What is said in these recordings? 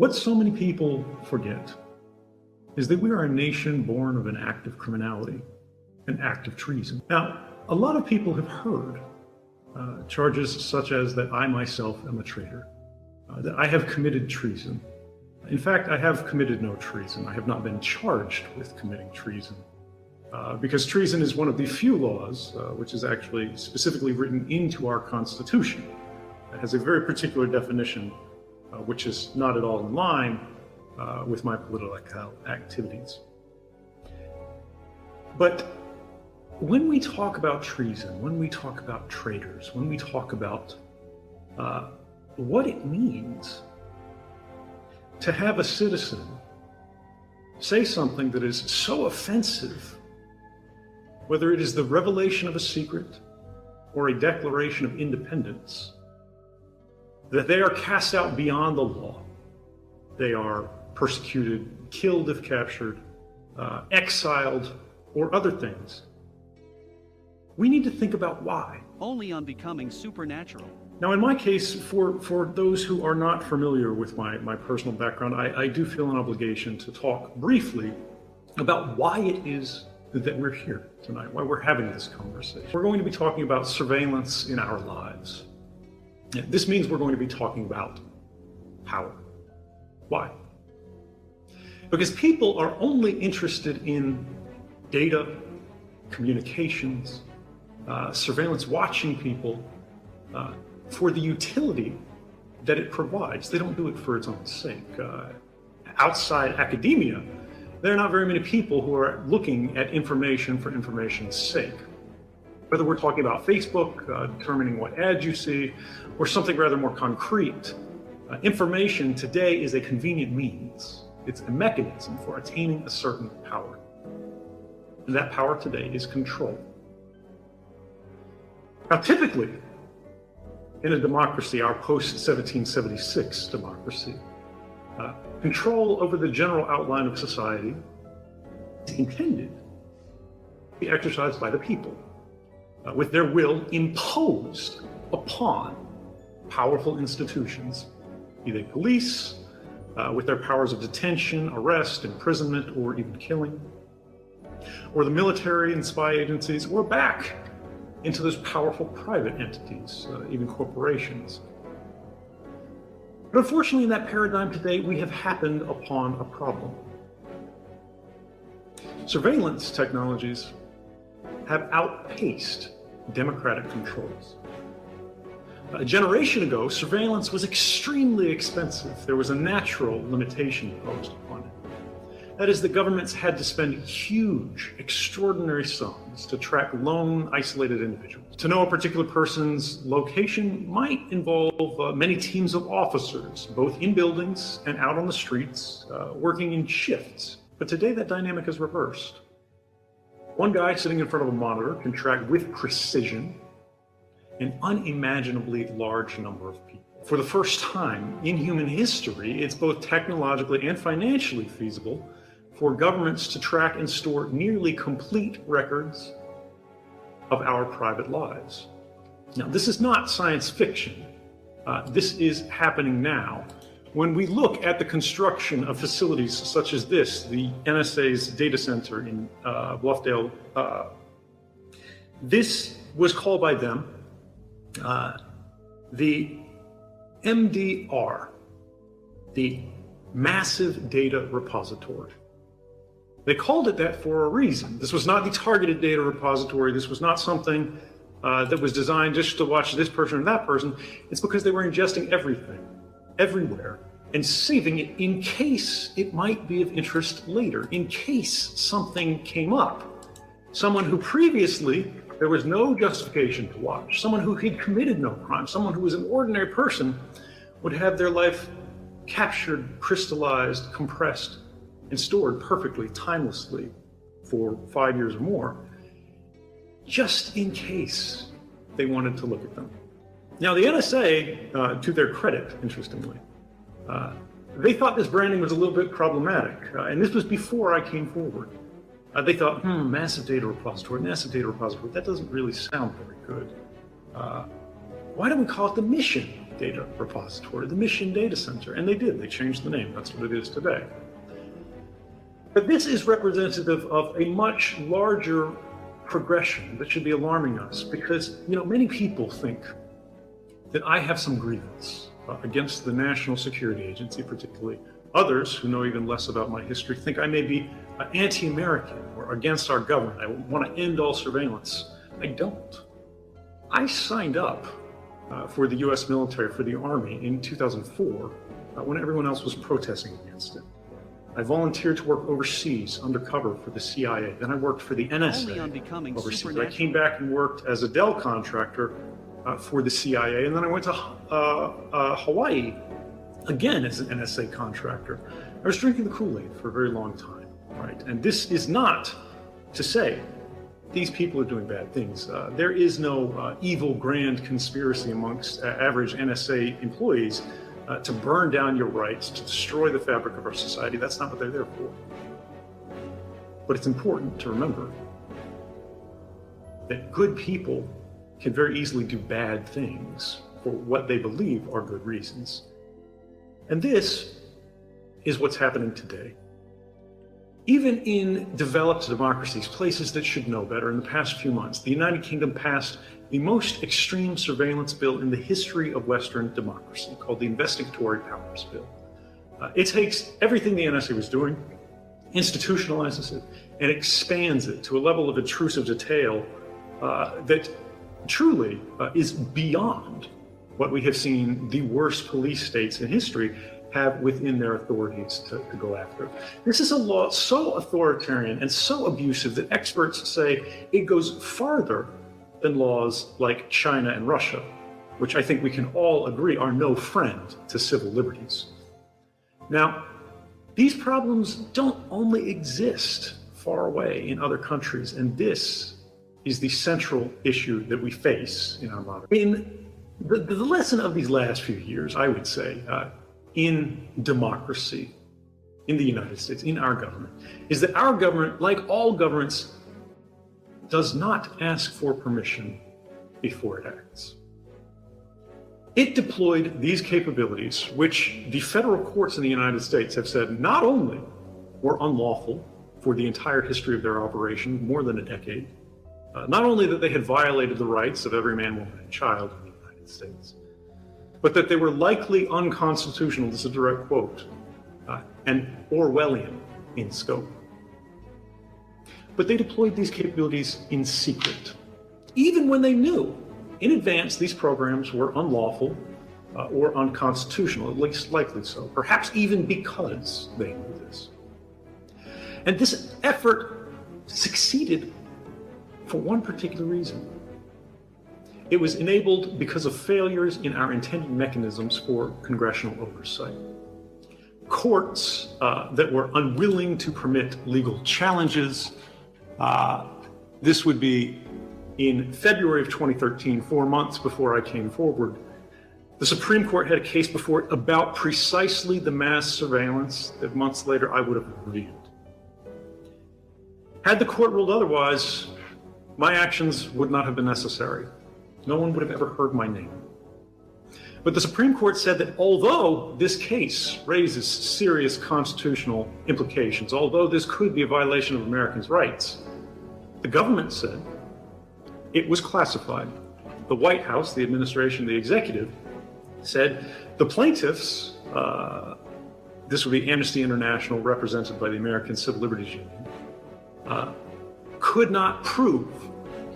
What so many people forget is that we are a nation born of an act of criminality, an act of treason. Now, a lot of people have heard charges such as that I myself am a traitor, that I have committed treason. In fact, I have committed no treason. I have not been charged with committing treason, because treason is one of the few laws which is actually specifically written into our Constitution. It has a very particular definition, which is not at all in line with my political activities. But when we talk about treason, when we talk about traitors, when we talk about what it means to have a citizen say something that is so offensive, whether it is the revelation of a secret or a declaration of independence, that they are cast out beyond the law. They are persecuted, killed if captured, exiled, or other things. We need to think about why. Only on Becoming Supernatural. Now, in my case, for those who are not familiar with my personal background, I do feel an obligation to talk briefly about why it is that we're here tonight, why we're having this conversation. We're going to be talking about surveillance in our lives. This means we're going to be talking about power. Why? Because people are only interested in data, communications, surveillance, watching people for the utility that it provides. They don't do it for its own sake. Outside academia, there are not very many people who are looking at information for information's sake. Whether we're talking about Facebook, determining what ads you see, or something rather more concrete, information today is a convenient means. It's a mechanism for attaining a certain power. And that power today is control. Now, typically, in a democracy, our post-1776 democracy, control over the general outline of society is intended to be exercised by the people, with their will imposed upon powerful institutions, be they police, with their powers of detention, arrest, imprisonment, or even killing, or the military and spy agencies, or back into those powerful private entities, even corporations. But unfortunately, in that paradigm today, we have happened upon a problem. Surveillance technologies have outpaced democratic controls. A generation ago, surveillance was extremely expensive. There was a natural limitation imposed upon it. That is, the governments had to spend huge, extraordinary sums to track lone, isolated individuals. To know a particular person's location might involve many teams of officers, both in buildings and out on the streets, working in shifts. But today, that dynamic is reversed. One guy sitting in front of a monitor can track with precision an unimaginably large number of people. For the first time in human history, it's both technologically and financially feasible for governments to track and store nearly complete records of our private lives. Now, this is not science fiction. This is happening now. When we look at the construction of facilities such as this, the NSA's data center in Bluffdale, this was called by them the MDR, the Massive Data Repository. They called it that for a reason. This was not the targeted data repository. This was not something that was designed just to watch this person or that person. It's because they were ingesting everything, everywhere, and saving it in case it might be of interest later, in case something came up. Someone who previously there was no justification to watch, someone who had committed no crime, someone who was an ordinary person would have their life captured, crystallized, compressed, and stored perfectly, timelessly for 5 years or more, just in case they wanted to look at them. Now, the NSA, to their credit, interestingly, they thought this branding was a little bit problematic, and this was before I came forward. They thought, massive data repository, that doesn't really sound very good. Why don't we call it the mission data repository, the Mission Data Center, and they did. They changed the name. That's what it is today. But this is representative of a much larger progression that should be alarming us, because many people think that I have some grievance against the National Security Agency, particularly. Others, who know even less about my history, think I may be anti-American or against our government. I want to end all surveillance. I don't. I signed up for the US military, for the Army in 2004, when everyone else was protesting against it. I volunteered to work overseas undercover for the CIA. Then I worked for the NSA overseas. I came back and worked as a Dell contractor for the CIA. And then I went to Hawaii, again as an NSA contractor. I was drinking the Kool-Aid for a very long time, right? And this is not to say these people are doing bad things. There is no evil grand conspiracy amongst average NSA employees to burn down your rights, to destroy the fabric of our society. That's not what they're there for. But it's important to remember that good people can very easily do bad things for what they believe are good reasons. And this is what's happening today. Even in developed democracies, places that should know better, in the past few months, the United Kingdom passed the most extreme surveillance bill in the history of Western democracy, called the Investigatory Powers Bill. It takes everything the NSA was doing, institutionalizes it, and expands it to a level of intrusive detail that truly is beyond what we have seen the worst police states in history have within their authorities to go after. This is a law so authoritarian and so abusive that experts say it goes farther than laws like China and Russia, which I think we can all agree are no friend to civil liberties. Now, these problems don't only exist far away in other countries, and this is the central issue that we face in our modern. In the lesson of these last few years, I would say, in democracy, in the United States, in our government, is that our government, like all governments, does not ask for permission before it acts. It deployed these capabilities, which the federal courts in the United States have said not only were unlawful for the entire history of their operation, more than a decade, not only that they had violated the rights of every man, woman, and child in the United States, but that they were likely unconstitutional, this is a direct quote, and Orwellian in scope. But they deployed these capabilities in secret, even when they knew in advance these programs were unlawful or unconstitutional, at least likely so, perhaps even because they knew this. And this effort succeeded for one particular reason. It was enabled because of failures in our intended mechanisms for congressional oversight. Courts that were unwilling to permit legal challenges. This would be in February of 2013, 4 months before I came forward. The Supreme Court had a case before it about precisely the mass surveillance that months later I would have reviewed. Had the court ruled otherwise, my actions would not have been necessary. No one would have ever heard my name. But the Supreme Court said that although this case raises serious constitutional implications, although this could be a violation of Americans' rights, the government said it was classified. The White House, the administration, the executive, said the plaintiffs, this would be Amnesty International represented by the American Civil Liberties Union, could not prove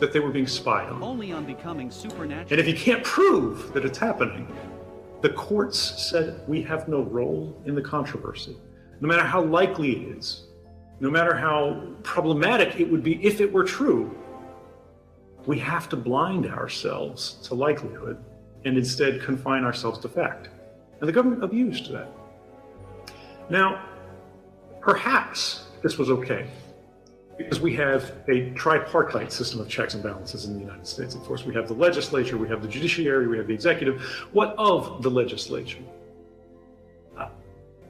that they were being spied on. Only on becoming supernatural. And if you can't prove that it's happening, the courts said we have no role in the controversy. No matter how likely it is, no matter how problematic it would be if it were true, we have to blind ourselves to likelihood and instead confine ourselves to fact. And the government abused that. Now, perhaps this was okay, because we have a tripartite system of checks and balances in the United States. Of course, we have the legislature, we have the judiciary, we have the executive. What of the legislature?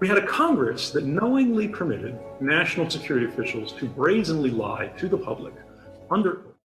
We had a Congress that knowingly permitted national security officials to brazenly lie to the public under